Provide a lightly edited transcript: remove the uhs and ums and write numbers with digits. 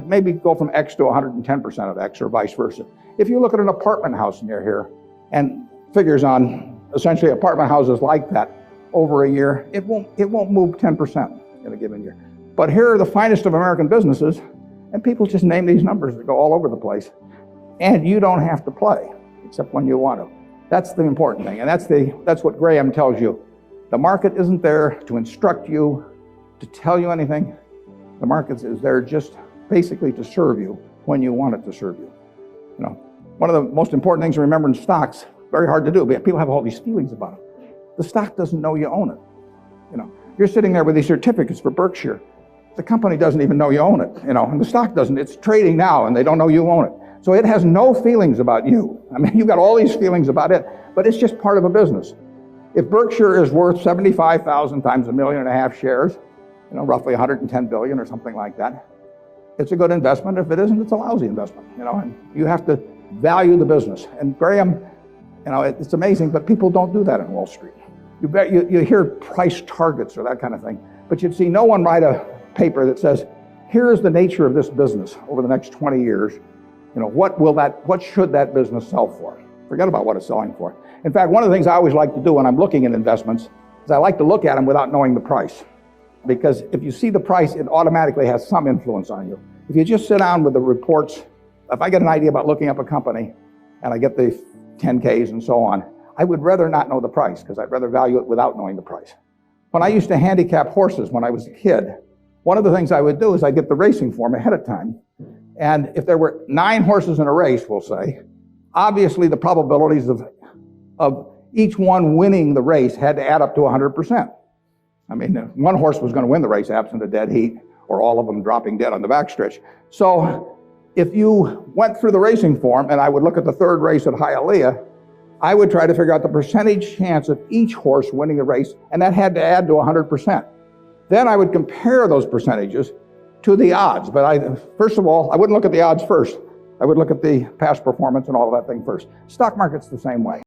maybe go from X to 110% of X or vice versa. If you look at an apartment house near here and figures on essentially apartment houses like that over a year, it won't move 10% in a given year. But here are the finest of American businesses, and people just name these numbers that go all over the place. And you don't have to play, except when you want to. That's the important thing, and that's what Graham tells you. The market isn't there to instruct you, to tell you anything. The market is there just basically to serve you when you want it to serve you. You know, one of the most important things to remember in stocks, very hard to do, but people have all these feelings about it. The stock doesn't know you own it. You know, you're sitting there with these certificates for Berkshire. The company doesn't even know you own it, you know, and the stock doesn't. It's trading now and they don't know you own it. So it has no feelings about you. I mean, you've got all these feelings about it, but it's just part of a business. If Berkshire is worth 75,000 times 1.5 million shares, you know, roughly 110 billion or something like that, it's a good investment. If it isn't, it's a lousy investment, you know, and you have to value the business. And Graham, you know, it's amazing, but people don't do that in Wall Street. You hear price targets or that kind of thing, but you'd see no one write a paper that says, here's the nature of this business over the next 20 years. You know, what should that business sell for? Forget about what it's selling for. In fact, one of the things I always like to do when I'm looking at investments is I like to look at them without knowing the price. Because if you see the price, it automatically has some influence on you. If you just sit down with the reports, if I get an idea about looking up a company and I get the 10Ks and so on, I would rather not know the price because I'd rather value it without knowing the price. When I used to handicap horses when I was a kid, one of the things I would do is I'd get the racing form ahead of time. And if there were 9 horses in a race, we'll say, obviously the probabilities of each one winning the race had to add up to 100%. I mean, one horse was going to win the race absent a dead heat or all of them dropping dead on the backstretch. So if you went through the racing form and I would look at the third race at Hialeah, I would try to figure out the percentage chance of each horse winning the race, and that had to add to 100%. Then I would compare those percentages to the odds. But first of all, I wouldn't look at the odds first. I would look at the past performance and all of that thing first. Stock market's the same way.